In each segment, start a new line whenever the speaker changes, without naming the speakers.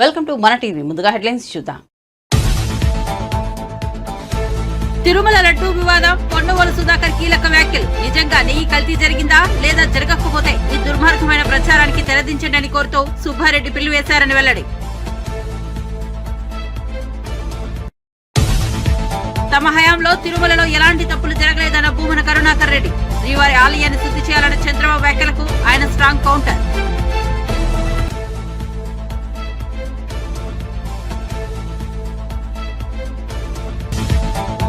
Welcome to మన TV. ముందుగా headlines చూద్దాం. తిరుమల లడ్డూ వివాదం, పొన్నవోలు సుధాకర్ కీలక వ్యాఖ్యలు. నిజంగా నెయ్యి కల్తీ జరిగిందా లేదా జరగకపోతే ఈ దుర్మార్గమైన ప్రచారానికి తెరదించండి అని కోరుతూ సుబ్బారెడ్డి పిల్లు వేశారని వెల్లడి. తమ హయాంలో తిరుమలలో ఎలాంటి తప్పులు జరగలేదన్న భూమన కరుణాకర్ రెడ్డి. శ్రీవారి ఆలయాన్ని శుద్ధి చేయాలన్న చంద్రబాబు వ్యాఖ్యలకు ఆయన స్ట్రాంగ్ కౌంటర్.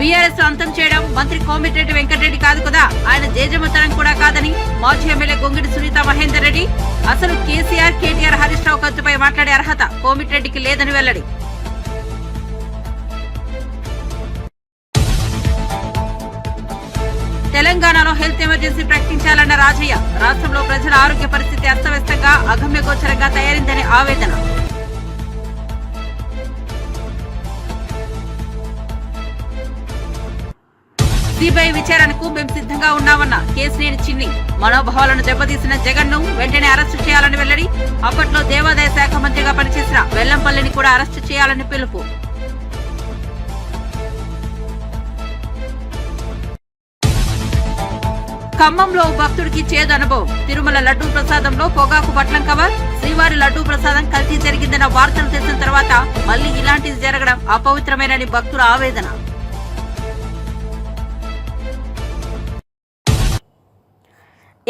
బీఆర్ఎస్ అంతం చేయడం మంత్రి కోమిటిరెడ్డి వెంకటరెడ్డి కాదు కదా, ఆయన జేజమ్మతనం కూడా కాదని మాజీ ఎమ్మెల్యే గొంగిడి సునీత మహేందర్ రెడ్డి. అసలు కేసీఆర్, కేటీఆర్, హరీష్ రావు ఖర్చుపై మాట్లాడే అర్హత కోమిటిరెడ్డికి లేదని వెల్లడి. తెలంగాణలో హెల్త్ ఎమర్జెన్సీ ప్రకటించాలన్న రాజయ్య. రాష్ట్రంలో ప్రజల ఆరోగ్య పరిస్థితి అస్తవ్యస్తంగా, అగమ్యగోచరంగా తయారైందని ఆవేదన. సిబిఐ విచారణకు మేము సిద్ధంగా ఉన్నామన్న కేసినేని చిన్ని. మనోభావాలను దెబ్బతీసిన జగన్ ను వెంటనే అరెస్టు చేయాలని వెల్లడి. అప్పట్లో దేవాదాయ శాఖ మంత్రిగా పనిచేసిన వెల్లంపల్లిని కూడా అరెస్టు చేయాలని పిలుపు. ఖమ్మంలో భక్తుడికి చేదు అనుభవం. తిరుమల లడ్డూ ప్రసాదంలో పొగాకు పట్లం కవర్. శ్రీవారి లడ్డూ ప్రసాదం కల్తీ జరిగిందన్న వార్తలు తెలిసిన తర్వాత మళ్లీ ఇలాంటిది జరగడం అపవిత్రమేనని భక్తుల ఆవేదన.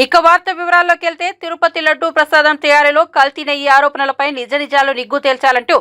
ఇక వార్త వివరాల్లోకి వెళ్తే, తిరుపతి లడ్డూ ప్రసాదం తయారీలో కల్తీ నెయ్యి ఆరోపణలపై నిజ నిజాలు నిగ్గు తేల్చాలంటూ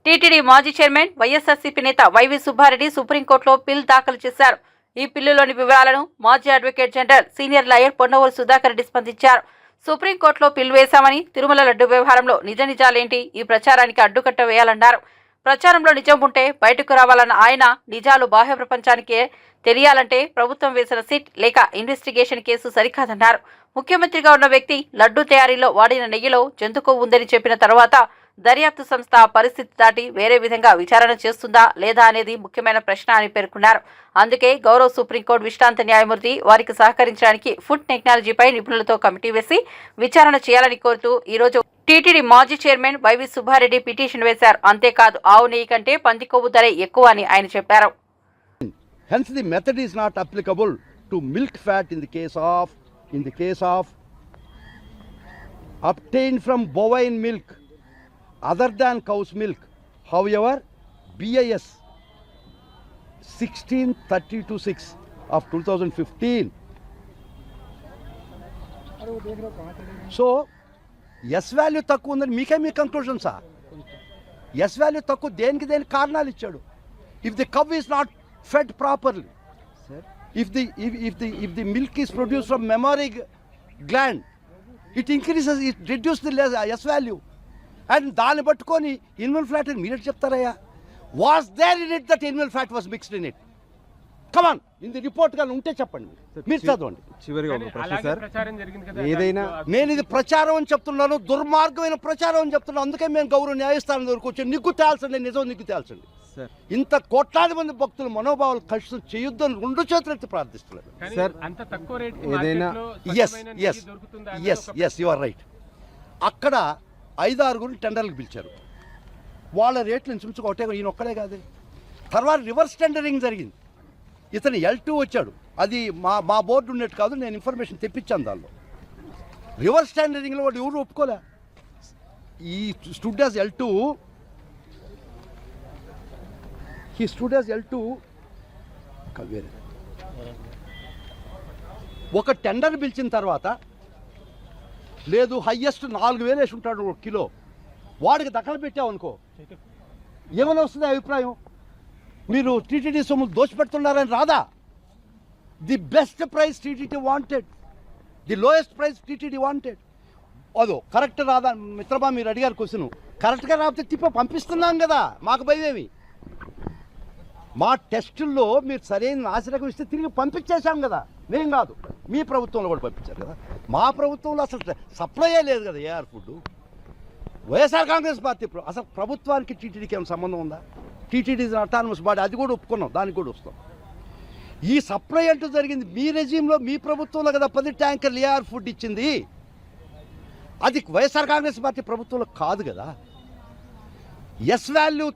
టీటీడీ మాజీ చైర్మన్, వైఎస్ఆర్సీపీ నేత వైవి సుబ్బారెడ్డి సుప్రీంకోర్టులో పిల్ దాఖలు చేశారు. ఈ పిల్లులోని వివరాలను మాజీ advocate general, senior lawyer Ponnavolu Sudhakar Reddy స్పందించారు. సుప్రీంకోర్టులో పిల్ వేశామని, తిరుమల లడ్డూ వ్యవహారంలో నిజ నిజాలేంటి, ఈ ప్రచారానికి అడ్డుకట్ట వేయాలన్నారు. ప్రచారంలో నిజం ఉంటే బయటకు రావాలన్న ఆయన, నిజాలు బాహ్య ప్రపంచానికే తెలియాలంటే ప్రభుత్వం వేసిన సిట్ లేక ఇన్వెస్టిగేషన్ కేసు సరికాదన్నారు. ముఖ్యమంత్రిగా ఉన్న వ్యక్తి లడ్డూ తయారీలో వాడిన నెయ్యిలో జంతుకొవ్వు ఉందని చెప్పిన తర్వాత దర్యాప్తు సంస్థ పరిస్థితి దాటి వేరే విధంగా విచారణ చేస్తుందా లేదా అనేది ముఖ్యమైన ప్రశ్న అని పేర్కొన్నారు. అందుకే గౌరవ సుప్రీంకోర్టు విశ్రాంత న్యాయమూర్తి వారికి సహకరించడానికి ఫుడ్ టెక్నాలజీపై నిపుణులతో కమిటీ వేసి విచారణ చేయాలని కోరుతూ ఈరోజు టీటీడీ మాజీ చైర్మన్ వైవి సుబ్బారెడ్డి పిటిషన్ వేశారు. అంతేకాదు, ఆవు నెయ్యి కంటే పంది కొవ్వు ధర ఎక్కువ అని ఆయన చెప్పారు.
Hence the method is not applicable to milk fat in the case of obtained from bovine milk other than cow's milk. However, BIS 1632-6 of 2015. So, S value తక్కువ ఉందని మీ కంక్లూజన్సా? S value తక్కువ దేనికి కారణాలు ఇచ్చాడు. If the cow is not fed properly, sir, if the milk is produced from mammary gland, it reduces the S value, and దాన్ని పట్టుకొని ఇన్వెల్ fat అని మీరు చెప్తారయ్యా? Was there in it that animal fat was mixed in it? Come on, in the report గా ఉంటే చెప్పండి, మీరు చదవండి.
చివరిగా ఒక ప్రశ్న సార్, ఏదైనా
నేను ఇది ప్రచారం అని చెప్తున్నాను, దుర్మార్గమైన ప్రచారం అని చెప్తున్నాను. అందుకే మేము గౌరవ న్యాయస్థానం వరకు వచ్చి నిగ్గు తేల్చండి, నిజం నిగ్గు తేల్చండి. ఇంత కోట్లాది మంది భక్తులు మనోభావాలు కలుషితం చేయొద్దని రెండు చేతులెత్తి ప్రార్థిస్తున్నారు
సార్. ఏదైనా
ఎస్ యు ఆర్ రైట్. అక్కడ 5-6 టెండర్లకు పిలిచారు. వాళ్ళ రేట్లు ఇంచుమించు ఒకటే, ఈయన ఒక్కడే కాదు. తర్వాత రివర్స్ టెండరింగ్ జరిగింది. ఇతను L2 వచ్చాడు. అది మా బోర్డు ఉన్నట్టు కాదు, నేను ఇన్ఫర్మేషన్ తెప్పించాను. దానిలో రివర్స్ టెండరింగ్లో వాడు ఎవరు ఒప్పుకోలే. ఈ స్టూడ్ యాజ్ L2, వేరే ఒక టెండర్ పిలిచిన తర్వాత లేదు, హయ్యెస్ట్ 4,000 వేసి ఉంటాడు 1 కిలో. వాడికి దఖలు పెట్టామనుకో, ఏమైనా వస్తుంది అభిప్రాయం? మీరు టీటీడీ సొమ్ములు దోషపెడుతున్నారని రాదా? The best price TTD wanted, the lowest price TTD wanted. అదో కరెక్ట్ రాదా మిత్రమా? మీరు అడిగారు క్వశ్చన్. కరెక్ట్గా రాకపోతే తిప్ప పంపిస్తున్నాం కదా, మాకు భయమేమి? మా టెస్టుల్లో మీరు సరైన నాసిరకం ఇస్తే తిరిగి పంపించేశాం కదా. మేం కాదు, మీ ప్రభుత్వంలో కూడా పంపించారు కదా. మా ప్రభుత్వంలో అసలు సప్లయే లేదు కదా AR food. YSR Congress party అసలు ప్రభుత్వానికి టీటీడీకి ఏమైనా సంబంధం ఉందా? టీటీడీ ఇస్ అటానమస్ బాడీ, అది కూడా ఒప్పుకున్నాం, దానికి కూడా వస్తాం. ఈ సప్లై అంటూ జరిగింది మీ రెజ్యూమ్లో, మీ ప్రభుత్వంలో కదా 10 ట్యాంకర్లు ఏఆర్ ఫుడ్ ఇచ్చింది. అది వైఎస్ఆర్ కాంగ్రెస్ పార్టీ ప్రభుత్వంలో కాదు కదా. ఎస్ వాల్యూ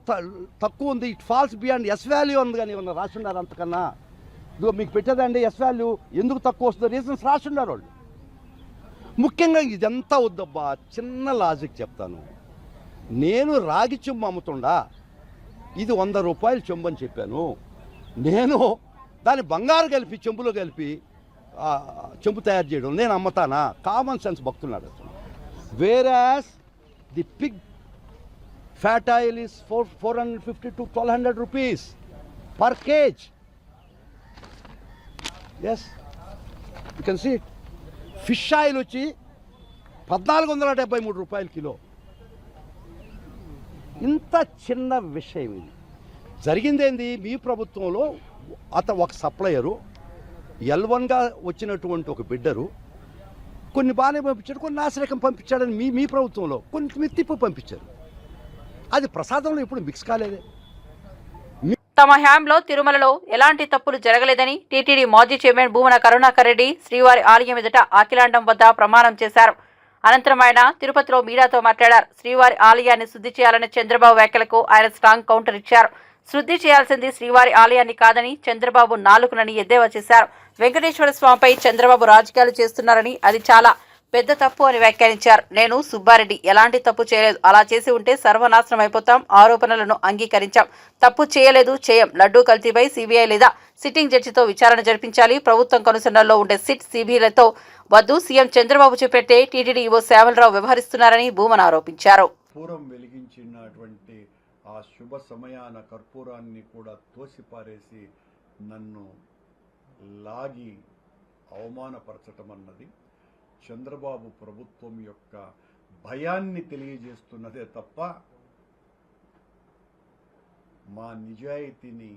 తక్కువ ఉంది, it falls beyond S value ఉంది కానీ ఏమన్నా రాసి ఉన్నారు అంతకన్నా? ఇదిగో మీకు పెట్టేదండి ఎస్ వాల్యూ ఎందుకు తక్కువ వస్తుందో రీజన్స్ రాసి ఉన్నారు వాళ్ళు. ముఖ్యంగా ఇదంతా వద్దబ్బా, చిన్న లాజిక్ చెప్తాను. నేను రాగి చెంబు అమ్ముతుండా, ఇది 100 రూపాయలు చెంబు అని చెప్పాను. నేను దాన్ని బంగారు కలిపి చెంబులో కలిపి చెంబు తయారు చేయడం నేను అమ్ముతానా? కామన్ సెన్స్ భక్తున్నాడు. Whereas the pig fat oil is 450 to 1200 rupees per kg. Yes, you can see it. Fish oil వచ్చి 1473 రూపాయలు కిలో. ఇంత చిన్న విషయం ఇది. జరిగిందేంది, మీ ప్రభుత్వంలో ఒక సప్లయరు L1గా వచ్చినటువంటి ఒక బిడ్డరు కొన్ని బాగానే పంపించాడు, కొన్ని నాసిరకం పంపించాడని మీ ప్రభుత్వంలో కొన్ని మిత్తిప్పు పంపించారు. అది ప్రసాదంలో ఇప్పుడు మిక్స్ కాలేదే.
తమ హయాంలో తిరుమలలో ఎలాంటి తప్పులు జరగలేదని టీటీడీ మాజీ చైర్మన్ భూమన కరుణాకర్ రెడ్డి శ్రీవారి ఆలయం ఎదుట అఖిలాండం వద్ద ప్రమాణం చేశారు. అనంతరం ఆయన తిరుపతిలో మీడియాతో మాట్లాడారు. శ్రీవారి ఆలయాన్ని శుద్ధి చేయాలనే చంద్రబాబు వ్యాఖ్యలకు ఆయన స్ట్రాంగ్ కౌంటర్ ఇచ్చారు. శుద్ధి చేయాల్సింది శ్రీవారి ఆలయాన్ని కాదని చంద్రబాబు నాలుకనని ఎద్దేవా చేశారు. వెంకటేశ్వర స్వామిపై చంద్రబాబు రాజకీయాలు చేస్తున్నారని, అది చాలా పెద్ద తప్పు అని వ్యాఖ్యానించారు. నేను సుబ్బారెడ్డి ఎలాంటి తప్పు చేయలేదు, అలా చేసి ఉంటే సర్వనాశనం అయిపోతాం. ఆరోపణలను అంగీకరించాం, తప్పు చేయలేదు, చేయం. లడ్డూ కల్తీపై సీబీఐ లేదా సిట్టింగ్ జడ్జితో విచారణ జరిపించాలి. ప్రభుత్వం కనుసన్నల్లో ఉండే సిట్ సిబిఐలతో వద్దు. సీఎం చంద్రబాబు చెప్పేట్టే టీటీడీ ఈవో శ్యామలరావు వ్యవహరిస్తున్నారని భూమన ఆరోపించారు.
పూర్వం వెలిగించినటువంటి ఆ శుభ సమయాన కర్పూరాన్ని కూడా తోసిపారేసి నన్ను లాగి అవమానపరచటం అన్నది చంద్రబాబు ప్రభుత్వం యొక్క భయాన్ని తెలియజేస్తున్నదే తప్ప మా నిజాయితీని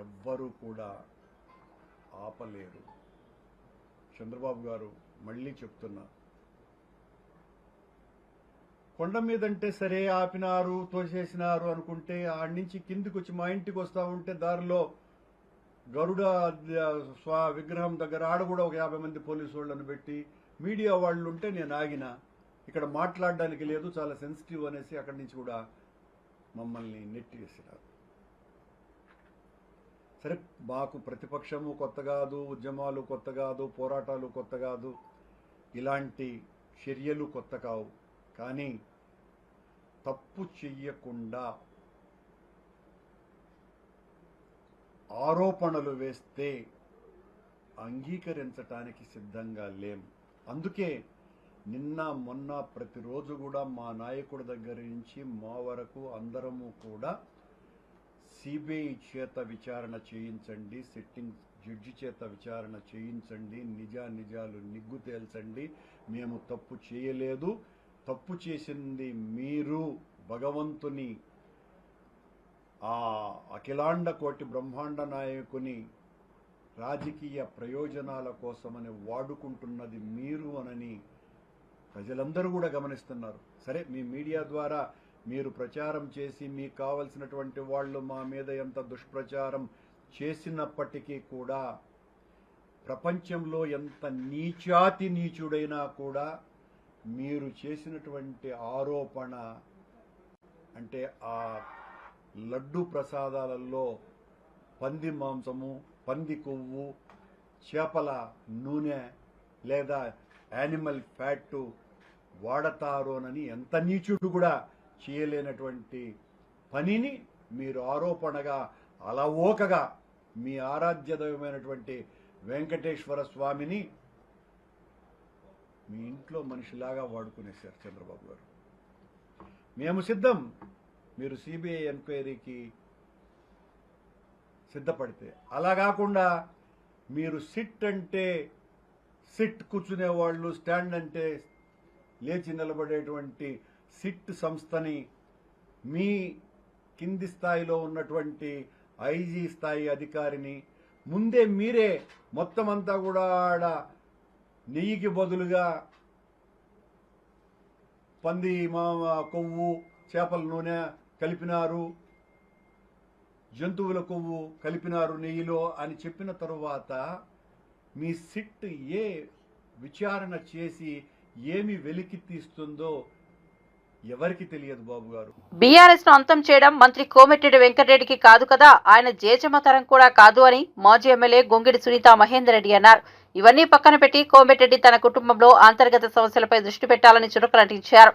ఎవ్వరూ కూడా ఆపలేరు. చంద్రబాబు గారు మళ్ళీ చెప్తున్నా, కొండ మీదంటే సరే ఆపినారు, తోసేసినారు అనుకుంటే ఆడి నుంచి కిందికి వచ్చి మా ఇంటికి వస్తూ ఉంటే దారిలో గరుడ విగ్రహం దగ్గర ఆడ కూడా ఒక 50 మంది పోలీసు వాళ్ళని పెట్టి మీడియా వాళ్ళు ఉంటే నేను ఆగిన. ఇక్కడ మాట్లాడడానికి లేదు, చాలా సెన్సిటివ్ అనేసి అక్కడి నుంచి కూడా మమ్మల్ని నెట్టివేసినారు. సరే, మాకు ప్రతిపక్షము కొత్త కాదు, ఉద్యమాలు కొత్త కాదు, పోరాటాలు కొత్త కాదు, ఇలాంటి చర్యలు కొత్త కావు. కానీ తప్పు చెయ్యకుండా ఆరోపణలు వేస్తే అంగీకరించటానికి సిద్ధంగా లేం. అందుకే నిన్న మొన్న ప్రతిరోజు కూడా మా నాయకుడి దగ్గర నుంచి మా వరకు అందరము కూడా సిబిఐ చేత విచారణ చేయించండి, సిట్టింగ్ జడ్జి చేత విచారణ చేయించండి, నిజాలు నిగ్గు తేల్చండి, మేము తప్పు చేయలేదు, తప్పు చేసింది మీరు భగవంతుని ఆ అఖిలాండ కోటి బ్రహ్మాండ నాయకుని రాజకీయ ప్రయోజనాల కోసమని వాడుకుంటున్నది మీరు అనని ప్రజలందరూ కూడా గమనిస్తున్నారు. సరే, మీ మీడియా ద్వారా మీరు ప్రచారం చేసి మీకు కావలసినటువంటి వాళ్ళు మా మీద ఎంత దుష్ప్రచారం చేసినప్పటికీ కూడా ప్రపంచంలో ఎంత నీచాతి నీచుడైనా కూడా మీరు చేసినటువంటి ఆరోపణ అంటే ఆ లడ్డు ప్రసాదాలలో పంది మాంసము, పంది కొవ్వు, చేపల నూనె లేదా యానిమల్ ఫ్యాట్ వాడతారోనని ఎంత నీచుడు కూడా చేయలేనటువంటి పనిని మీరు ఆరోపణగా అలవోకగా మీ ఆరాధ్య దైవమైనటువంటి వెంకటేశ్వర స్వామిని మీ ఇంట్లో మనిషిలాగా వాడుకునేశారు చంద్రబాబు గారు. మేము సిద్ధం, మీరు సిబిఐ ఎంక్వైరీకి సిద్ధపడితే. అలా కాకుండా మీరు సిట్ అంటే సిట్ కూర్చునే వాళ్ళు, స్టాండ్ అంటే లేచి నిలబడేటువంటి సిట్ సంస్థని మీ కింది స్థాయిలో ఉన్నటువంటి ఐజీ స్థాయి అధికారిని ముందే మీరే మొత్తం అంతా కూడా ఆడ నెయ్యికి బదులుగా పంది కొవ్వు, చేపల నూనె కలిపినారు, జంతువుల కొవ్వు కలిపినారు నెయ్యిలో అని చెప్పిన తరువాత మీ సిట్ ఏ విచారణ చేసి ఏమి వెలికి తీస్తుందో ఎవరికి తెలియదు బాబు గారు.
బీఆర్ఎస్ ను అంతం చేయడం మంత్రి కోమటిరెడ్డి వెంకటరెడ్డికి కాదు కదా, ఆయన జేజమ్మ తరం కూడా కాదు అని మాజీ ఎమ్మెల్యే గొంగిడి సునీత మహేందర్ రెడ్డి అన్నారు. ఇవన్నీ పక్కన పెట్టి కోమటిరెడ్డి తన కుటుంబంలో అంతర్గత సమస్యలపై దృష్టి పెట్టాలని చురుకులంటించారు.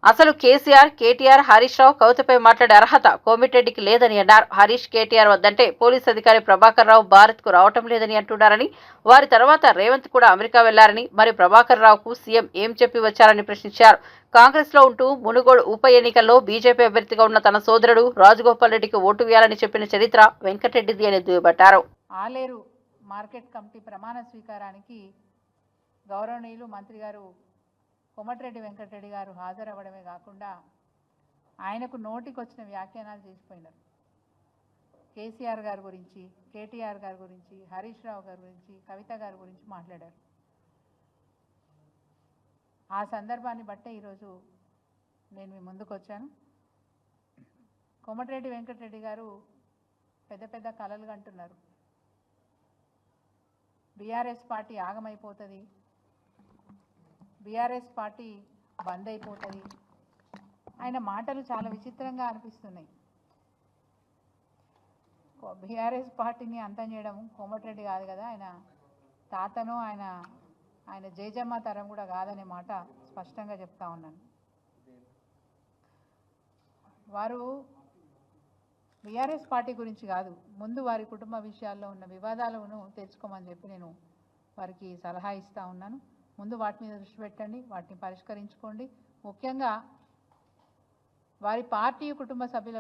అసలు కేసీఆర్, కేటీఆర్, హరీష్ రావు కవితపై మాట్లాడే అర్హత కోమటిరెడ్డికి లేదని అన్నారు. హరీష్, కేటీఆర్ వద్దంటే పోలీస్ అధికారి ప్రభాకర్ రావు భారత్ కు రావటం లేదని అంటున్నారని, వారి తర్వాత రేవంత్ కూడా అమెరికా వెళ్లారని, మరి ప్రభాకర్ రావుకు సీఎం ఏం చెప్పి వచ్చారని ప్రశ్నించారు. కాంగ్రెస్ లో ఉంటూ మునుగోడు ఉప ఎన్నికల్లో బీజేపీ అభ్యర్థిగా ఉన్న తన సోదరుడు రాజగోపాల్ రెడ్డికి ఓటు వేయాలని చెప్పిన చరిత్ర వెంకటరెడ్డిది అని దుయ్యబట్టారు.
ఆలేరు మార్కెట్ కమిటీ ప్రమాణ స్వీకారానికి గౌరవనీయులు మంత్రి గారు కోమటిరెడ్డి వెంకటరెడ్డి గారు హాజరవ్వడమే కాకుండా ఆయనకు నోటికొచ్చిన వ్యాఖ్యానాలు చేసిపోయినారు. కేసీఆర్ గారి గురించి, కేటీఆర్ గారి గురించి, హరీష్ రావు గారి గురించి, కవిత గారి గురించి మాట్లాడారు. ఆ సందర్భాన్ని బట్టే ఈరోజు నేను మీ ముందుకు వచ్చాను. కోమటిరెడ్డి వెంకటరెడ్డి గారు పెద్ద పెద్ద కలలు కంటున్నారు. బీఆర్ఎస్ పార్టీ ఆగమైపోతుంది, బీఆర్ఎస్ పార్టీ బంద్ అయిపోతుంది. ఆయన మాటలు చాలా విచిత్రంగా అనిపిస్తున్నాయి. బీఆర్ఎస్ పార్టీని అంతం చేయడం కోమటిరెడ్డి కాదు కదా, ఆయన తాతను ఆయన జేజమ్మ తరం కూడా కాదనే మాట స్పష్టంగా చెప్తా ఉన్నాను. వారు బీఆర్ఎస్ పార్టీ గురించి కాదు, ముందు వారి కుటుంబ విషయాల్లో ఉన్న వివాదాలను తెచ్చుకోమని చెప్పి నేను వారికి సలహా ఇస్తూ ఉన్నాను. ముందు వాటి మీద దృష్టి పెట్టండి, వాటిని పరిష్కరించుకోండి. ముఖ్యంగా వారి పార్టీ కుటుంబ సభ్యుల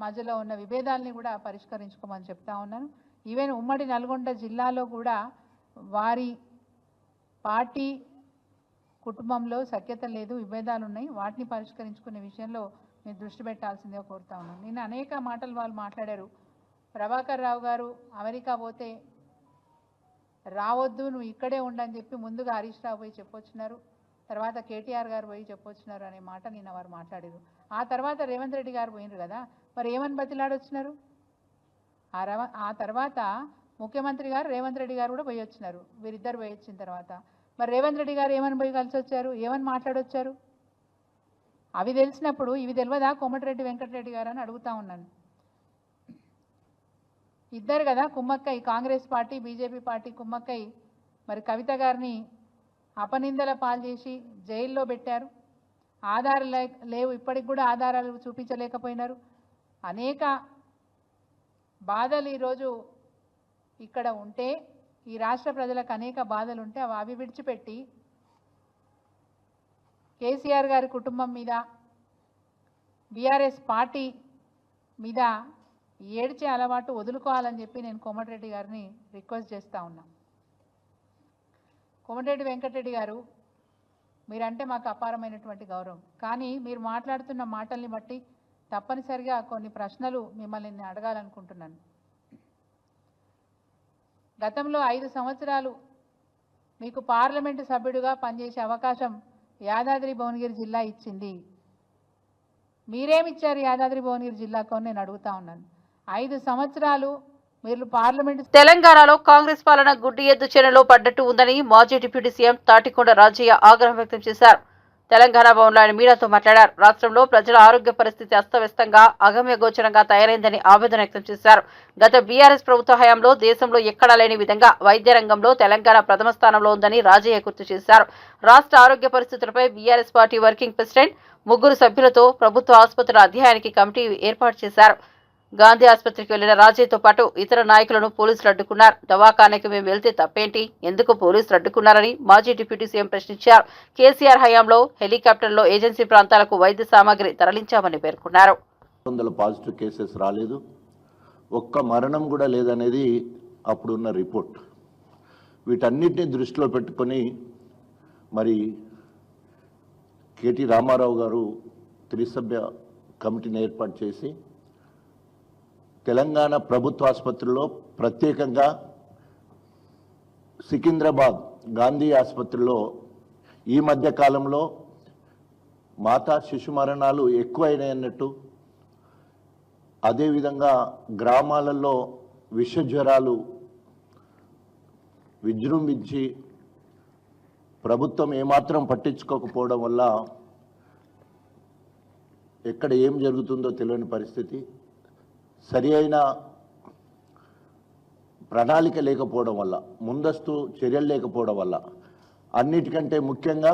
మధ్యలో ఉన్న విభేదాలని కూడా పరిష్కరించుకోమని చెప్తా ఉన్నాను. ఈవెన్ ఉమ్మడి నల్గొండ జిల్లాలో కూడా వారి పార్టీ కుటుంబంలో సఖ్యత లేదు, విభేదాలు ఉన్నాయి. వాటిని పరిష్కరించుకునే విషయంలో మీరు దృష్టి పెట్టాల్సిందిగా కోరుతా ఉన్నాను. నేను అనేక మాటలు వాళ్ళు మాట్లాడారు. ప్రభాకర్ రావు గారు అమెరికా పోతే రావద్దు, నువ్వు ఇక్కడే ఉండని చెప్పి ముందుగా హరీష్ రావు పోయి చెప్పొచ్చినారు, తర్వాత కేటీఆర్ గారు పోయి చెప్పొచ్చినారు అనే మాట నిన్న వారు మాట్లాడారు. ఆ తర్వాత రేవంత్ రెడ్డి గారు పోయినారు కదా, మరి ఏమని బతిలాడొచ్చినారు? ఆ తర్వాత ముఖ్యమంత్రి గారు రేవంత్ రెడ్డి గారు కూడా పోయి వచ్చినారు. వీరిద్దరు పోయి వచ్చిన తర్వాత మరి రేవంత్ రెడ్డి గారు ఏమని పోయి కలిసి వచ్చారు, ఏమని మాట్లాడొచ్చారు? అవి తెలిసినప్పుడు ఇవి తెలియదా కోమటిరెడ్డి వెంకటరెడ్డి గారు అని అడుగుతా ఉన్నాను. ఇద్దరు కదా కుమ్మక్కై, కాంగ్రెస్ పార్టీ బీజేపీ పార్టీ కుమ్మక్కై మరి కవిత గారిని అపనిందల పాలు చేసి జైల్లో పెట్టారు. ఆధారాలు లేవు, ఇప్పటికి కూడా ఆధారాలు చూపించలేకపోయినారు. అనేక బాధలు ఈరోజు ఇక్కడ ఉంటే, ఈ రాష్ట్ర ప్రజలకు అనేక బాధలు ఉంటే అవి విడిచిపెట్టి కేసీఆర్ గారి కుటుంబం మీద, బీఆర్ఎస్ పార్టీ మీద ఏడ్చే అలవాటు వదులుకోవాలని చెప్పి నేను కోమటిరెడ్డి గారిని రిక్వెస్ట్ చేస్తూ ఉన్నా. కోమటిరెడ్డి వెంకటరెడ్డి గారు, మీరంటే మాకు అపారమైనటువంటి గౌరవం, కానీ మీరు మాట్లాడుతున్న మాటల్ని బట్టి తప్పనిసరిగా కొన్ని ప్రశ్నలు మిమ్మల్ని నేను అడగాలనుకుంటున్నాను. గతంలో 5 సంవత్సరాలు మీకు పార్లమెంటు సభ్యుడిగా పనిచేసే అవకాశం యాదాద్రి భువనగిరి జిల్లా ఇచ్చింది. మీరేమిచ్చారు యాదాద్రి భువనగిరి జిల్లాకు అని నేను అడుగుతా ఉన్నాను. 5 సంవత్సరాలు మీరు పార్లమెంటు.
తెలంగాణలో కాంగ్రెస్ పాలన గుడ్డి ఎద్దు చేనులో పడ్డట్టు ఉందని మాజీ డిప్యూటీ సీఎం తాటికొండ రాజయ్య ఆగ్రహం వ్యక్తం చేశారు. తెలంగాణ భవన్లో ఆయన మీడియాతో మాట్లాడారు. రాష్ట్రంలో ప్రజల ఆరోగ్య పరిస్థితి అస్తవ్యస్తంగా, అగమ్యగోచరంగా తయారైందని ఆవేదన వ్యక్తం చేశారు. గత బీఆర్ఎస్ ప్రభుత్వ హయాంలో దేశంలో ఎక్కడా లేని విధంగా వైద్య రంగంలో తెలంగాణ ప్రథమ స్థానంలో ఉందని రాజయ్య గుర్తు చేశారు. రాష్ట్ర ఆరోగ్య పరిస్థితులపై బీఆర్ఎస్ పార్టీ వర్కింగ్ ప్రెసిడెంట్ 3 సభ్యులతో ప్రభుత్వ ఆసుపత్రుల అధ్యయనానికి కమిటీ ఏర్పాటు చేశారు. గాంధీ ఆసుపత్రికి వెళ్లిన రాజయ్యతో పాటు ఇతర నాయకులను పోలీసులు అడ్డుకున్నారు. దవాఖానకి మేము వెళ్తే తప్పేంటి, ఎందుకు పోలీసులు అడ్డుకున్నారని మాజీ డిప్యూటీ సీఎం ప్రశ్నించారు. కేసీఆర్ హయాంలో హెలికాప్టర్లో ఏజెన్సీ ప్రాంతాలకు వైద్య సామాగ్రి తరలించామని పేర్కొన్నారు.
100 పాజిటివ్ కేసెస్ రాలేదు, ఒక్క మరణం కూడా లేదనేది అప్పుడున్న రిపోర్ట్. వీటన్నిటిని దృష్టిలో పెట్టుకొని మరి కేటీ రామారావు గారు 3 సభ్య కమిటీని ఏర్పాటు చేసి తెలంగాణ ప్రభుత్వ ఆసుపత్రిలో ప్రత్యేకంగా సికింద్రాబాద్ గాంధీ ఆసుపత్రిలో ఈ మధ్య కాలంలో మాతా శిశు మరణాలు ఎక్కువైనాయన్నట్టు, అదేవిధంగా గ్రామాలలో విషజ్వరాలు విజృంభించి ప్రభుత్వం ఏమాత్రం పట్టించుకోకపోవడం వల్ల ఎక్కడ ఏం జరుగుతుందో తెలియని పరిస్థితి, సరి అయిన ప్రణాళిక లేకపోవడం వల్ల, ముందస్తు చర్యలు లేకపోవడం వల్ల, అన్నిటికంటే ముఖ్యంగా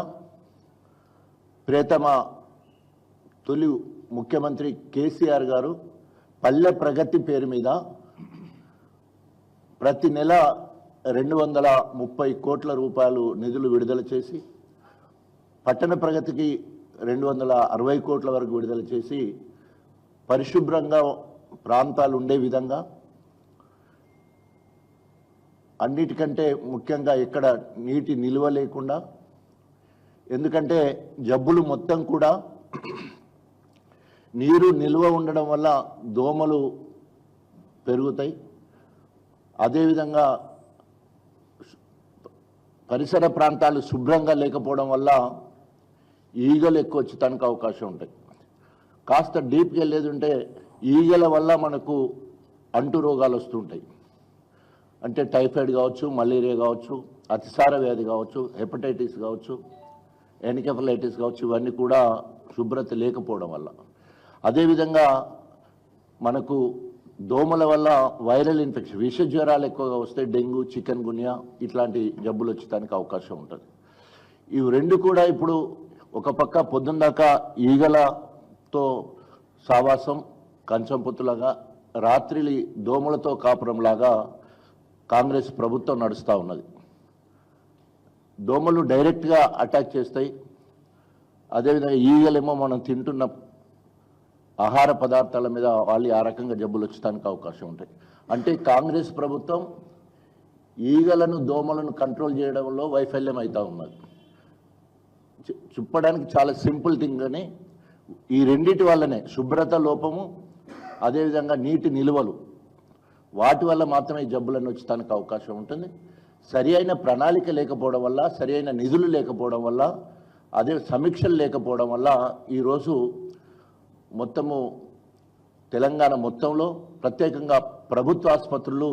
ప్రియతమ తొలి ముఖ్యమంత్రి కేసీఆర్ గారు పల్లె ప్రగతి పేరు మీద ప్రతి నెల 230 కోట్ల రూపాయలు నిధులు విడుదల చేసి, పట్టణ ప్రగతికి 260 కోట్ల వరకు విడుదల చేసి, పరిశుభ్రంగా ప్రాంతాలు ఉండే విధంగా, అన్నిటికంటే ముఖ్యంగా ఎక్కడ నీటి నిల్వ లేకుండా, ఎందుకంటే జబ్బులు మొత్తం కూడా నీరు నిల్వ ఉండడం వల్ల దోమలు పెరుగుతాయి. అదేవిధంగా పరిసర ప్రాంతాలు శుభ్రంగా లేకపోవడం వల్ల ఈగలు ఎక్కువ వచ్చేదానికి అవకాశం ఉంటాయి. కాస్త డీప్కి వెళ్ళేది ఉంటే ఈగల వల్ల మనకు అంటు రోగాలు వస్తుంటాయి. అంటే టైఫాయిడ్ కావచ్చు, మలేరియా కావచ్చు, అతిసార వ్యాధి కావచ్చు, హెపటైటిస్ కావచ్చు, ఎన్కెఫలైటిస్ కావచ్చు, ఇవన్నీ కూడా శుభ్రత లేకపోవడం వల్ల. అదేవిధంగా మనకు దోమల వల్ల వైరల్ ఇన్ఫెక్షన్, విష జ్వరాలు ఎక్కువగా వస్తే డెంగ్యూ, చికెన్ గున్యా ఇట్లాంటి జబ్బులు వచ్చేదానికి అవకాశం ఉంటుంది. ఇవి రెండు కూడా ఇప్పుడు ఒక పక్క పొద్దుందాకా ఈగలతో సావాసం, కంచం పొత్తులాగా, రాత్రి దోమలతో కాపురంలాగా కాంగ్రెస్ ప్రభుత్వం నడుస్తూ ఉన్నది. దోమలు డైరెక్ట్గా అటాక్ చేస్తాయి. అదేవిధంగా ఈగలేమో మనం తింటున్న ఆహార పదార్థాల మీద వాళ్ళు ఆ రకంగా జబ్బులు వచ్చడానికి అవకాశం ఉంటాయి. అంటే కాంగ్రెస్ ప్రభుత్వం ఈగలను, దోమలను కంట్రోల్ చేయడంలో వైఫల్యం అవుతూ ఉన్నది. చెప్పడానికి చాలా సింపుల్ థింగ్ అని, ఈ రెండిటి వల్లనే శుభ్రత లోపము, అదేవిధంగా నీటి నిల్వలు, వాటి వల్ల మాత్రమే ఈ జబ్బులను వచ్చడానికి అవకాశం ఉంటుంది. సరి అయిన ప్రణాళిక లేకపోవడం వల్ల, సరి అయిన నిధులు లేకపోవడం వల్ల, అదే సమీక్షలు లేకపోవడం వల్ల ఈరోజు మొత్తము తెలంగాణ మొత్తంలో ప్రత్యేకంగా ప్రభుత్వ ఆసుపత్రులు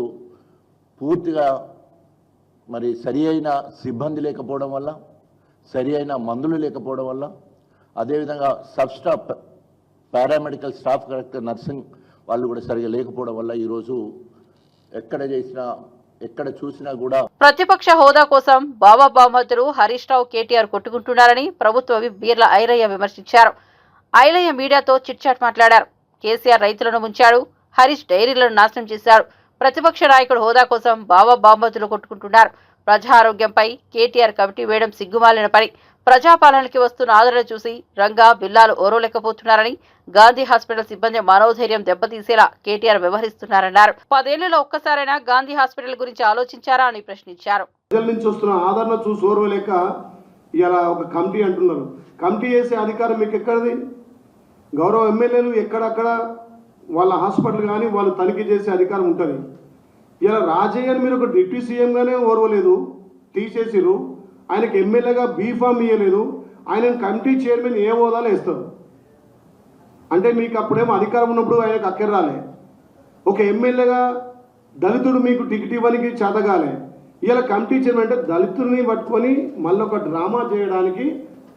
పూర్తిగా మరి సరి అయిన సిబ్బంది లేకపోవడం వల్ల, సరి అయిన మందులు లేకపోవడం వల్ల, అదేవిధంగా sub staff, paramedical staff, correct nursing వాళ్ళు కూడా సరిగా లేకపోవడం వల్ల ఈరోజు ఎక్కడ చూసినా కూడా
ప్రతిపక్ష హోదా కోసం బాబా బామతులు హరీష్ రావు, కేటీఆర్ కొట్టుకుంటున్నారని ప్రభుత్వ విప్ బీర్ల ఐలయ్య విమర్శించారు. ఐలయ్య మీడియాతో చిట్చాట్ మాట్లాడారు. కేసీఆర్ రైతులను ముంచాడు, హరీష్ డైరీలను నాశనం చేశారు. ప్రతిపక్ష నాయకుడు హోదా కోసం బాబా బామతులు కొట్టుకుంటున్నారు. ప్రజా ఆరోగ్యంపై కేటీఆర్ కమిటీ వేయడం సిగ్గుమాలిన పని. ప్రజాపాలనకి వస్తున్న ఆదరణ చూసి రంగా బిల్లాలు ఓరోలేకపోతున్నారని, గాంధీ హాస్పిటల్ సిబ్బంది మనోధైర్యం దెబ్బతీసేలా కేటీఆర్ వ్యవహరిస్తున్నారన్నారు. 10 ఏళ్లలో ఒక్కసారైనా గాంధీ హాస్పిటల్ గురించి ఆలోచించారా అని ప్రశ్నించారు.
ప్రజల నుంచి వస్తున్న ఆదరణ చూసి ఓర్వలేక ఇలా ఒక కమిటీ అంటున్నారు. కమిటీ చేసే అధికారం మీకు ఎక్కడిది? గౌరవ ఎమ్మెల్యేలు ఎక్కడక్కడ వాళ్ళ హాస్పిటల్ కానీ వాళ్ళు తనిఖీ చేసే అధికారం ఉంటుంది. ఇలా రాజయ్యని మీరు ఒక డిప్యూటీ సీఎంగానే ఓర్వలేదు, తీసేసిరు. ఆయనకు ఎమ్మెల్యేగా బీఫామ్ ఇవ్వలేదు. ఆయన కమిటీ చైర్మన్ ఏ హోదాలో వేస్తారు? అంటే మీకు అప్పుడేమో అధికారం ఉన్నప్పుడు ఆయనకు అక్కర రాలే. ఒక ఎమ్మెల్యేగా దళితుడు మీకు టికెట్ ఇవ్వడానికి చేతగాలే. ఇలా కమిటీ చైర్మన్ అంటే దళితుడిని పట్టుకొని మళ్ళీ ఒక డ్రామా చేయడానికి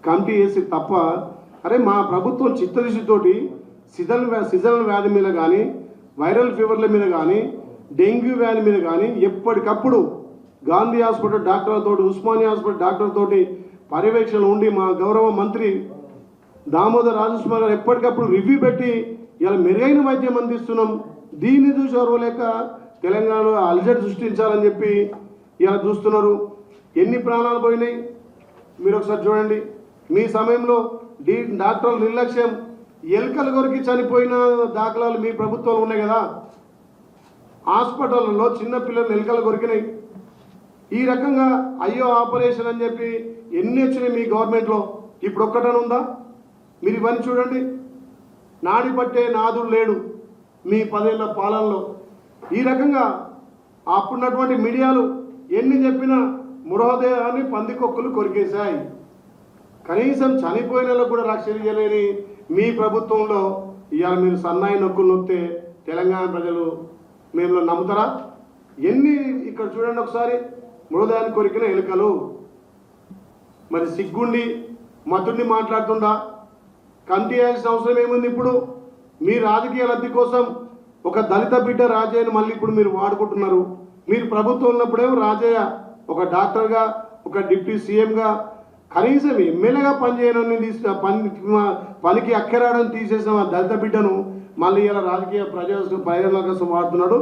కమిటీ వేసి తప్ప, అరే మా ప్రభుత్వం చిత్తదిశతోటి సీజనల్ వ్యాధి మీద కానీ, వైరల్ ఫీవర్ల మీద కానీ, డెంగ్యూ వ్యాధి మీద కానీ ఎప్పటికప్పుడు గాంధీ హాస్పిటల్ డాక్టర్లతో, ఉస్మానియా హాస్పిటల్ డాక్టర్లతోటి పర్యవేక్షణ ఉండి మా గౌరవ మంత్రి దామోదర్ రాజస్వామి గారు ఎప్పటికప్పుడు రివ్యూ పెట్టి ఇలా మెరుగైన వైద్యం అందిస్తున్నాం. దీన్ని చూసి ఓర్వలేక తెలంగాణలో అలజడి సృష్టించాలని చెప్పి ఇలా చూస్తున్నారు. ఎన్ని ప్రాణాలు పోయినాయి మీరు ఒకసారి చూడండి. మీ సమయంలో డాక్టర్ల నిర్లక్ష్యం, ఎలుకల కొరికి చనిపోయిన దాఖలాలు మీ ప్రభుత్వంలో ఉన్నాయి కదా. హాస్పిటల్లో చిన్న పిల్లలు ఎలుకలు కొరికినాయి. ఈ రకంగా అయ్యో ఆపరేషన్ అని చెప్పి ఎన్ని వచ్చినాయి మీ గవర్నమెంట్లో? ఇప్పుడు ఒక్కటని ఉందా? మీరు ఇవన్నీ చూడండి. నాడి పట్టే నాదుడు లేడు మీ 10 ఏళ్ల పాలనలో. ఈ రకంగా అప్పుడున్నటువంటి మీడియాలు ఎన్ని చెప్పినా మృతదేహాన్ని పందికొక్కులు కొరికేశాయి. కనీసం చనిపోయిన కూడా రక్షణ చేయలేని మీ ప్రభుత్వంలో ఇవాళ మీరు సన్నాయి నొక్కులు నొక్కితే తెలంగాణ ప్రజలు మేము నమ్ముతారా? ఎన్ని ఇక్కడ చూడండి ఒకసారి, మృతదేహాన్ని కొరికిన ఎలుకలు. మరి సిగ్గుండి మతుడిని మాట్లాడుతుండా? కమిటీ వేయాల్సిన అవసరం ఏముంది? ఇప్పుడు మీ రాజకీయ లబ్ధి కోసం ఒక దళిత బిడ్డ రాజయ్యను మళ్ళీ ఇప్పుడు మీరు వాడుకుంటున్నారు. మీరు ప్రభుత్వం ఉన్నప్పుడేమో రాజయ్య ఒక డాక్టర్గా, ఒక డిప్యూటీ సీఎంగా, కనీసం ఎమ్మెల్యేగా పనిచేయని పనికి అక్కరాడని తీసేసిన ఆ దళిత బిడ్డను మళ్ళీ ఇలా రాజకీయ ప్రయోజనాల కోసం వాడుతున్నాడు.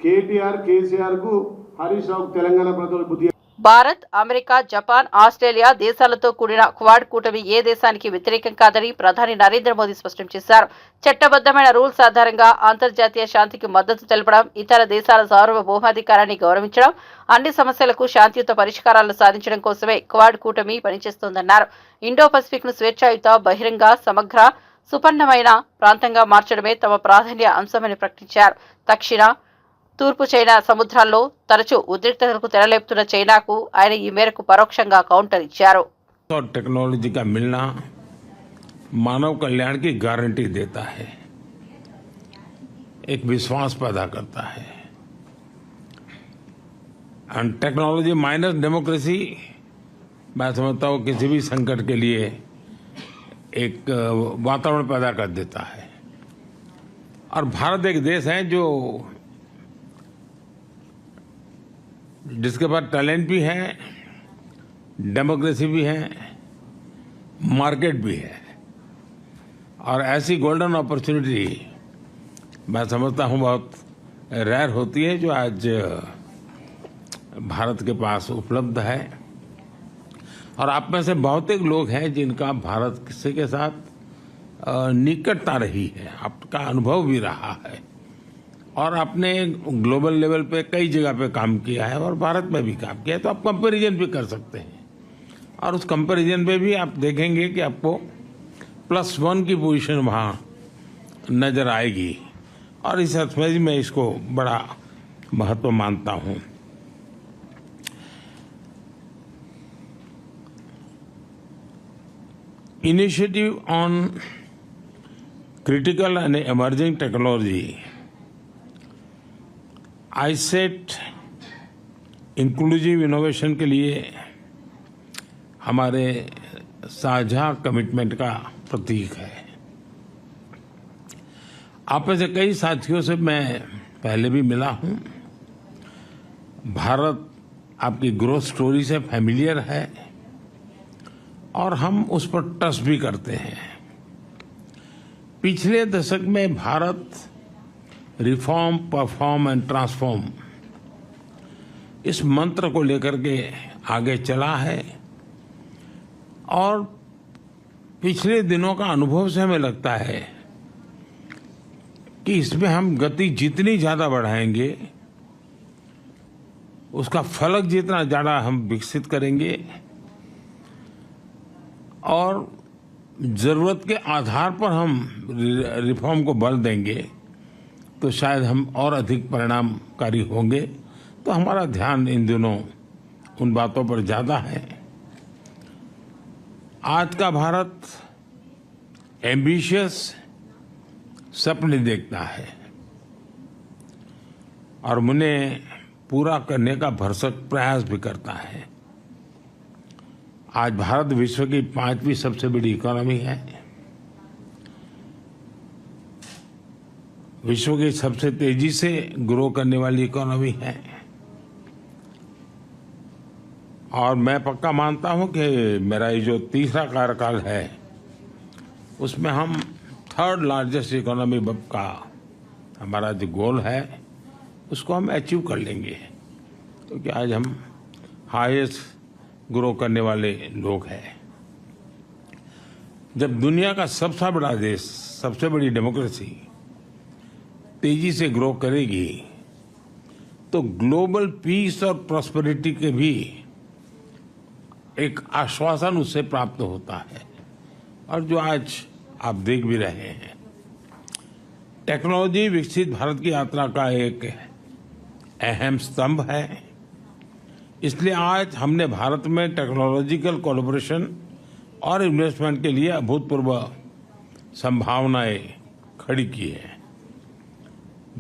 కేటీఆర్, కేసీఆర్కు, హరీష్ రావుకు తెలంగాణ ప్రజలు బుద్ధి.
భారత్, అమెరికా, జపాన్, ఆస్ట్రేలియా దేశాలతో కూడిన క్వాడ్ కూటమి ఏ దేశానికి వ్యతిరేకం కాదని ప్రధాని నరేంద్ర మోదీ స్పష్టం చేశారు. చట్టబద్దమైన రూల్స్ ఆధారంగా అంతర్జాతీయ శాంతికి మద్దతు తెలపడం, ఇతర దేశాల సార్వభౌమాధికారాన్ని గౌరవించడం, అన్ని సమస్యలకు శాంతియుత పరిష్కారాలను సాధించడం కోసమే క్వాడ్ కూటమి పనిచేస్తోందన్నారు. ఇండో పసిఫిక్ ను స్వేచ్ఛాయుత, బహిరంగ, సమగ్ర, సుపన్నమైన ప్రాంతంగా మార్చడమే తమ ప్రాధాన్య అంశమని ప్రకటించారు. దక్షిణ, తూర్పు చైనా సముద్రాల్లో తరచూ ఉద్రిక్తతలకు తెరలేపుతున్న చైనాకు ఆయన ఈ మేరకు పరోక్షంగా కౌంటర్ ఇచ్చారు.
और टेक्नोलॉजी का मिलना मानव कल्याण की गारंटी देता है, एक विश्वास पैदा करता है. एंड टेक्नोलॉजी माइनस डेमोक्रेसी मैं समझता हूँ किसी भी संकट के लिए एक वातावरण पैदा कर देता है. और भारत एक देश है जो जिसके पास टैलेंट भी है, डेमोक्रेसी भी है, मार्केट भी है. और ऐसी गोल्डन अपॉर्चुनिटी मैं समझता हूँ बहुत रेयर होती है जो आज भारत के पास उपलब्ध है. और आप में से बहुत लोग हैं जिनका भारत के साथ निकटता रही है, आपका अनुभव भी रहा है, और आपने ग्लोबल लेवल पे कई जगह पे काम किया है और भारत में भी काम किया है. तो आप कंपैरिजन भी कर सकते हैं, और उस कंपैरिजन पे भी आप देखेंगे कि आपको +1 की पोजीशन वहाँ नजर आएगी. और इस अर्थ में मैं इसको बड़ा महत्व मानता हूँ. Initiative on critical and emerging technology, iCET inclusive innovation के लिए हमारे साझा कमिटमेंट का प्रतीक है. आप में से कई साथियों से मैं पहले भी मिला हूं. भारत आपकी ग्रोथ स्टोरी से फैमिलियर है और हम उस पर ट्रस्ट भी करते हैं. पिछले दशक में Bharat reform, perform and transform इस मंत्र को लेकर के आगे चला है. और पिछले दिनों का अनुभव से हमें लगता है कि इसमें हम गति जितनी ज्यादा बढ़ाएंगे, उसका फलक जितना ज्यादा हम विकसित करेंगे, और जरूरत के आधार पर हम रिफॉर्म को बल देंगे, तो शायद हम और अधिक परिणामकारी होंगे. तो हमारा ध्यान इन दिनों उन बातों पर ज्यादा है. आज का भारत एम्बिशियस सपने देखता है और उन्हें पूरा करने का भरसक प्रयास भी करता है. आज भारत विश्व की 5वीं सबसे बड़ी इकोनॉमी है, विश्व की सबसे तेजी से ग्रो करने वाली इकोनॉमी है. और मैं पक्का मानता हूं कि मेरा ये जो तीसरा कार्यकाल है उसमें हम 3rd लार्जेस्ट इकोनॉमी का हमारा जो गोल है उसको हम अचीव कर लेंगे, क्योंकि आज हम हाईएस्ट ग्रो करने वाले लोग हैं. जब दुनिया का सबसे बड़ा देश, सबसे बड़ी डेमोक्रेसी तेजी से ग्रो करेगी, तो ग्लोबल पीस और प्रॉस्पेरिटी के भी एक आश्वासन उससे प्राप्त होता है. और जो आज आप देख भी रहे हैं, टेक्नोलॉजी विकसित भारत की यात्रा का एक अहम स्तंभ है. इसलिए आज हमने भारत में टेक्नोलॉजिकल कोलैबोरेशन और इन्वेस्टमेंट के लिए अभूतपूर्व संभावनाएं खड़ी की है.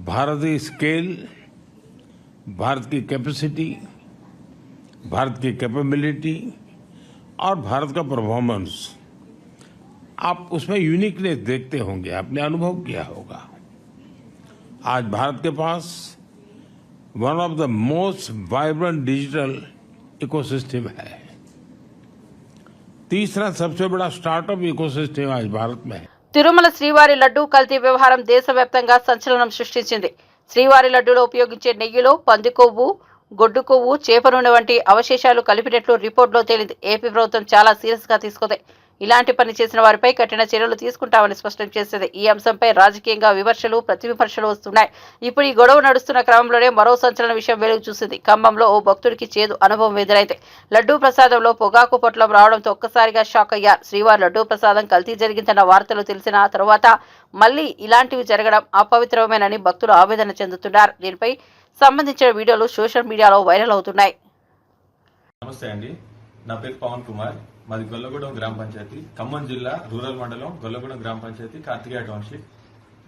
भारत की स्केल, भारत की कैपेसिटी, भारत की कैपेबिलिटी और भारत का परफॉर्मेंस आप उसमें यूनिकनेस देखते होंगे, आपने अनुभव किया होगा। आज भारत के पास one of the most vibrant digital ecosystem है। तीसरा सबसे बड़ा स्टार्टअप इकोसिस्टम आज भारत में है।
తిరుమల శ్రీవారి లడ్డూ కల్తీ వ్యవహారం దేశవ్యాప్తంగా సంచలనం సృష్టించింది. శ్రీవారి లడ్డూలో ఉపయోగించే నెయ్యిలో పంది కొవ్వు, గొడ్డు కొవ్వు, చేప నూనె వంటి అవశేషాలు కలిపినట్లు రిపోర్టులో తేలింది. ఏపీ ప్రభుత్వం చాలా సీరియస్ గా తీసుకుంది. ఇలాంటి పని చేసిన వారిపై కఠిన చర్యలు తీసుకుంటామని స్పష్టం చేసింది. ఈ అంశంపై రాజకీయంగా విమర్శలు, ప్రతివిమర్శలు వస్తున్నాయి. ఇప్పుడు ఈ గొడవ నడుస్తున్న క్రమంలోనే మరో సంచలన విషయం వెలుగు చూసింది. ఖమ్మంలో ఓ భక్తుడికి చేదు అనుభవం ఎదురైంది. లడ్డూ ప్రసాదంలో పొగాకు పొట్లం రావడంతో ఒక్కసారిగా షాక్ అయ్యారు. శ్రీవారి లడ్డూ ప్రసాదం కల్తీ జరిగిందన్న వార్తలు తెలిసిన తరువాత మళ్లీ ఇలాంటివి జరగడం అపవిత్రమేనని భక్తులు ఆవేదన చెందుతున్నారు. దీనిపై సంబంధించిన వీడియోలు సోషల్ మీడియాలో వైరల్ అవుతున్నాయి.
నమస్తే అండి, నా పేరు పవన్ కుమార్. మాది గొల్లగూడెం గ్రామ పంచాయతీ, ఖమ్మం జిల్లా రూరల్ మండలం గొల్లగూడెం గ్రామ పంచాయతీ, కార్తికేయ టౌన్షిప్.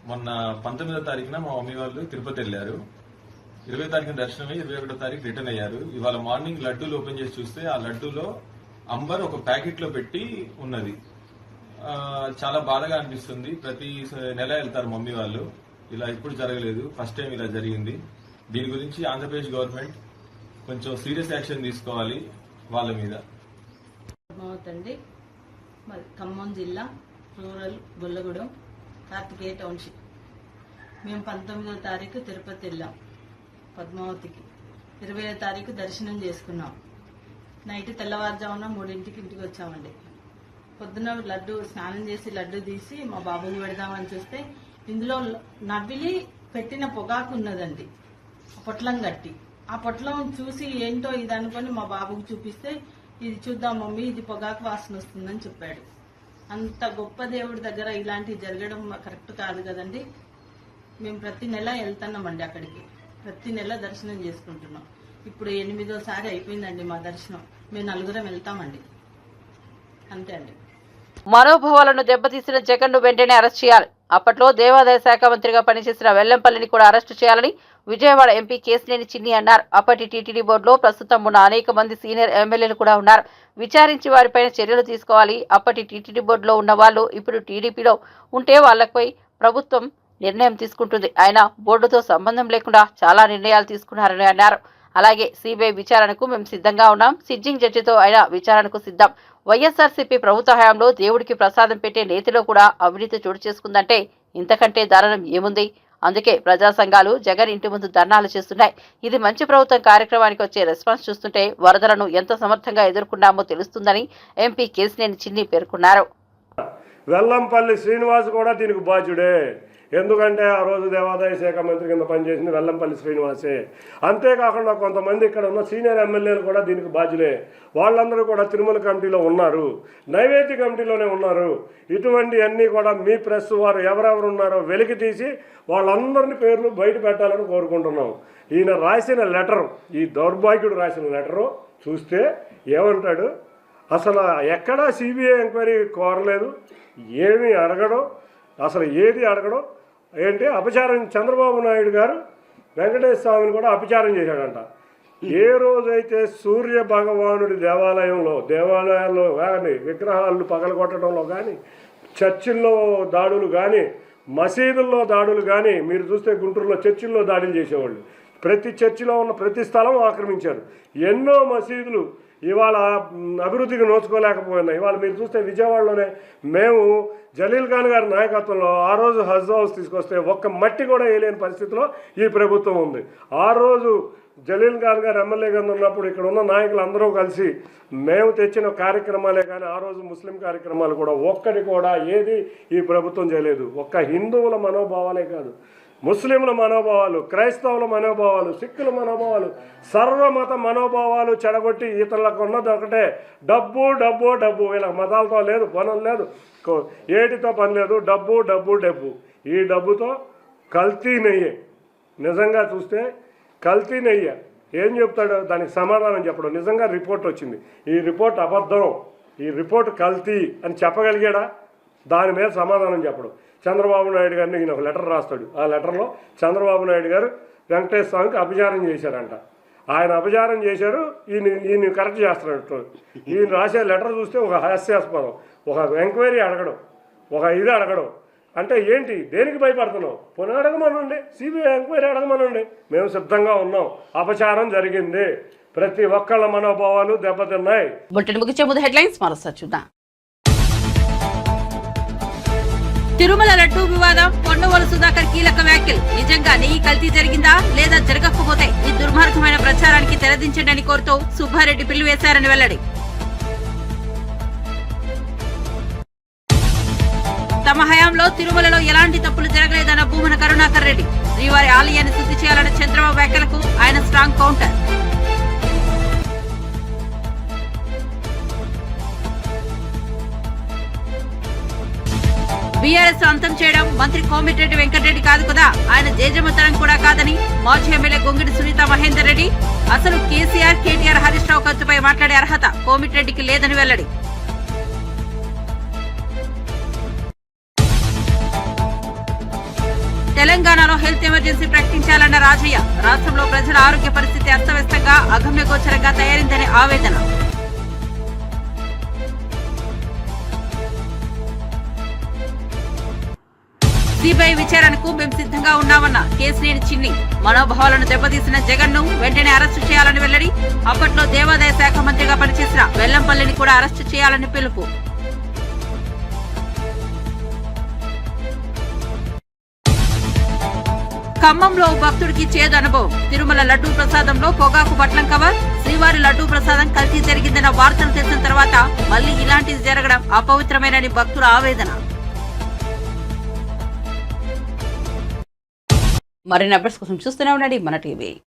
మొన్న 19వ తారీఖున మా మమ్మీ వాళ్ళు తిరుపతి వెళ్లారు. 20వ తారీఖున దర్శనం అయ్యి 21వ తారీఖు రిటర్న్ అయ్యారు. ఇవాళ మార్నింగ్ లడ్డూలు ఓపెన్ చేసి చూస్తే ఆ లడ్డూలో అంబర్ ఒక ప్యాకెట్ లో పెట్టి ఉన్నది. చాలా బాధగా అనిపిస్తుంది. ప్రతి నెల వెళ్తారు మమ్మీ వాళ్ళు. ఇలా ఎప్పుడు జరగలేదు, ఫస్ట్ టైం ఇలా జరిగింది. దీని గురించి ఆంధ్రప్రదేశ్ గవర్నమెంట్ కొంచెం సీరియస్ యాక్షన్ తీసుకోవాలి వాళ్ళ మీద.
పద్మావతి, ఖమ్మం జిల్లా రూరల్ గొల్లగూడెం కార్తికేయ టౌన్షిప్. మేము 19వ తారీఖు తిరుపతి వెళ్ళాం పద్మావతికి. 20వ తారీఖు దర్శనం చేసుకున్నాం. నైట్ తెల్లవారుజామున 3ంటికి ఇంటికి వచ్చామండి. పొద్దున లడ్డు స్నానం చేసి లడ్డు తీసి మా బాబుకి పెడదామని చూస్తే ఇందులో నవ్విలి పెట్టిన పొగాకు ఉన్నదండి, పొట్లం కట్టి. ఆ పొట్లం చూసి ఏంటో ఇది అనుకొని మా బాబుకి చూపిస్తే, ఇది చూద్దాం మమ్మీ, ఇది పొగాకు వాసన వస్తుందని చెప్పాడు. అంత గొప్ప దేవుడి దగ్గర ఇలాంటివి జరగడం కరెక్ట్ కాదు కదండి. మేము ప్రతి నెల వెళ్తున్నామండి అక్కడికి, ప్రతి నెల దర్శనం చేసుకుంటున్నాం. ఇప్పుడు 8వ అయిపోయిందండి మా దర్శనం. మేము 4 వెళ్తామండి, అంతే అండి.
మనోభావాలను దెబ్బతీసిన జగన్ను వెంటనే అరెస్ట్ చేయాలి. అప్పట్లో దేవాదాయ శాఖ మంత్రిగా పనిచేసిన వెల్లంపల్లిని కూడా అరెస్టు చేయాలని విజయవాడ ఎంపీ కేశినేని చిన్ని అన్నారు. అప్పటి టీటీడీ బోర్డులో ప్రస్తుతం ఉన్న అనేక మంది సీనియర్ ఎమ్మెల్యేలు కూడా ఉన్నారు. విచారించి వారిపైన చర్యలు తీసుకోవాలి. అప్పటి టీటీడీ బోర్డులో ఉన్న వాళ్ళు ఇప్పుడు టీడీపీలో ఉంటే వాళ్లపై ప్రభుత్వం నిర్ణయం తీసుకుంటుంది. ఆయన బోర్డుతో సంబంధం లేకుండా చాలా నిర్ణయాలు తీసుకున్నారని అన్నారు. అలాగే సిబిఐ విచారణకు మేము సిద్ధంగా ఉన్నాం. సిట్టింగ్ జడ్జితో ఆయన విచారణకు సిద్ధం. వైఎస్ఆర్సీపీ ప్రభుత్వ హయాంలో దేవుడికి ప్రసాదం పెట్టే నేతిలో కూడా అవినీతి చోటు చేసుకుందంటే ఇంతకంటే దారుణం ఏముంది? అందుకే ప్రజా సంఘాలు జగన్ ఇంటి ముందు ధర్నాలు చేస్తున్నాయి. ఇది మంచి ప్రభుత్వం కార్యక్రమానికి వచ్చే రెస్పాన్స్ చూస్తుంటే వరదలను ఎంత సమర్థంగా ఎదుర్కొన్నామో తెలుస్తుందని ఎంపీ కేశినేని చిన్ని పేర్కొన్నారు.
వెల్లంపల్లి శ్రీనివాస్ కూడా దీనికి బాధ్యుడే. ఎందుకంటే ఆ రోజు దేవాదాయ శాఖ మంత్రి కింద పనిచేసింది వెల్లంపల్లి శ్రీనివాసే. అంతేకాకుండా కొంతమంది ఇక్కడ ఉన్న సీనియర్ ఎమ్మెల్యేలు కూడా దీనికి బాధ్యులే. వాళ్ళందరూ కూడా తిరుమల కమిటీలో ఉన్నారు, నైవేద్య కమిటీలోనే ఉన్నారు. ఇటువంటి అన్నీ కూడా మీ ప్రెస్ వారు ఎవరెవరు ఉన్నారో వెలికి తీసి వాళ్ళందరినీ పేర్లు బయట పెట్టాలని కోరుకుంటున్నాం. ఈయన రాసిన లెటరు, ఈ దౌర్భాగ్యుడు రాసిన లెటరు చూస్తే ఏమంటాడు? అసలు ఎక్కడా సిబిఐ ఎంక్వైరీ కోరలేదు, ఏమీ అడగడం, అసలు ఏది అడగడం. ఏంటి అపచారం? చంద్రబాబు నాయుడు గారు వెంకటేశ్వర స్వామిని కూడా అపచారం చేశాడంట. ఏ రోజైతే సూర్య భగవానుడి దేవాలయాల్లో కానీ, విగ్రహాలను పగలగొట్టడంలో కానీ, చర్చిల్లో దాడులు కానీ, మసీదుల్లో దాడులు కానీ, మీరు చూస్తే గుంటూరులో చర్చిల్లో దాడులు చేసేవాళ్ళు. ప్రతి చర్చిలో ఉన్న ప్రతి స్థలం ఆక్రమించారు. ఎన్నో మసీదులు ఇవాళ అభివృద్ధికి నోచుకోలేకపోయినాయి. ఇవాళ మీరు చూస్తే విజయవాడలోనే మేము జలీల్ ఖాన్ గారి నాయకత్వంలో ఆ రోజు హజ్ హౌస్ తీసుకొస్తే ఒక్క మట్టి కూడా వేయలేని పరిస్థితిలో ఈ ప్రభుత్వం ఉంది. ఆ రోజు జలీల్ ఖాన్ గారు ఎమ్మెల్యే కింద ఉన్నప్పుడు ఇక్కడ ఉన్న నాయకులు అందరూ కలిసి మేము తెచ్చిన కార్యక్రమాలే కానీ ఆ రోజు ముస్లిం కార్యక్రమాలు కూడా ఒక్కటి కూడా ఏది ఈ ప్రభుత్వం చేయలేదు. ఒక్క హిందువుల మనోభావాలే కాదు, ముస్లింల మనోభావాలు, క్రైస్తవుల మనోభావాలు, సిక్కుల మనోభావాలు, సర్వమత మనోభావాలు చెడగొట్టి ఇతరులకు ఉన్నది ఒకటే డబ్బు డబ్బు డబ్బు. వీళ్ళకి మతాలతో లేదు, పనులు లేదు, ఏటితో పని లేదు, డబ్బు డబ్బు డబ్బు. ఈ డబ్బుతో కల్తీ నెయ్యి. నిజంగా చూస్తే కల్తీ నెయ్యి. ఏం చెప్తాడు? దానికి సమాధానం చెప్పడం. నిజంగా రిపోర్ట్ వచ్చింది, ఈ రిపోర్ట్ అబద్ధం, ఈ రిపోర్ట్ కల్తీ అని చెప్పగలిగాడా? దాని మీద సమాధానం చెప్పడం. చంద్రబాబు నాయుడు గారిని ఈయన ఒక లెటర్ రాస్తాడు. ఆ లెటర్లో చంద్రబాబు నాయుడు గారు వెంకటేశ్వర స్వామికి అపచారం చేశారంట. ఆయన అపచారం చేశారు, ఈయన కరెక్ట్ చేస్తున్నట్టు. ఈయన రాసే లెటర్ చూస్తే ఒక హాస్యాస్పదం. ఒక ఎంక్వైరీ అడగడం, ఒక ఇది అడగడం అంటే ఏంటి? దేనికి భయపడుతున్నావు? పునః అడగమనండి, సిబిఐ ఎంక్వైరీ అడగమనండి, మేము సిద్ధంగా ఉన్నాం. అపచారం జరిగింది, ప్రతి ఒక్కళ్ళ మనోభావాలు దెబ్బతిన్నాయి.
బులెటిన్ ముగించే ముందు హెడ్లైన్స్ మరోసారి చూద్దాం. తిరుమల లడ్డూ వివాదం, పొన్నవోలు సుధాకర్ కీలక వ్యాఖ్యలు. నిజంగా నెయ్యి కల్తీ జరిగిందా లేదా జరగకపోతే ఈ దుర్మార్గమైన ప్రచారానికి తెరదించండి అని కోరుతూ సుబ్బారెడ్డి పిల్లు వేశారని వెల్లడి. తమ హయాంలో తిరుమలలో ఎలాంటి తప్పులు జరగలేదన్న భూమన కరుణాకర్ రెడ్డి. శ్రీవారి ఆలయాన్ని శుద్ధి చేయాలన్న చంద్రబాబు వ్యాఖ్యలకు ఆయన స్ట్రాంగ్ కౌంటర్. బీఆర్ఎస్ అంతం చేయడం మంత్రి కోమిటిరెడ్డి వెంకటరెడ్డి కాదు కదా, ఆయన జేజమ్మతనం కూడా కాదని మాజీ ఎమ్మెల్యే గొంగిడి సునీత మహేందర్ రెడ్డి. అసలు కేసీఆర్, కేటీఆర్, హరీష్ రావు ఖర్చుపై మాట్లాడే అర్హత కోమిటిరెడ్డికి లేదని వెల్లడి. తెలంగాణలో హెల్త్ ఎమర్జెన్సీ ప్రకటించాలన్న రాజయ్య. రాష్ట్రంలో ప్రజల ఆరోగ్య పరిస్థితి అస్తవ్యస్తంగా, అగమ్యగోచరంగా తయారైందని ఆవేదన. సిబిఐ విచారణకు మేము సిద్ధంగా ఉన్నామన్న కేసినేని చిన్ని. మనోభావాలను దెబ్బతీసిన జగన్ ను వెంటనే అరెస్టు చేయాలని వెల్లడి. అప్పట్లో దేవాదాయ శాఖ మంత్రిగా పనిచేసిన వెల్లంపల్లిని కూడా అరెస్టు చేయాలని పిలుపు. ఖమ్మంలో భక్తుడికి చేదు అనుభవం. తిరుమల లడ్డూ ప్రసాదంలో పొగాకు బట్లం కవర్. శ్రీవారి లడ్డూ ప్రసాదం కల్తీ జరిగిందన్న వార్తలు తెలిసిన తర్వాత మళ్లీ ఇలాంటిది జరగడం అపవిత్రమేనని భక్తుల ఆవేదన. మరిన్ని అప్డేట్స్ కోసం చూస్తూనే ఉండండి మన టీవీ.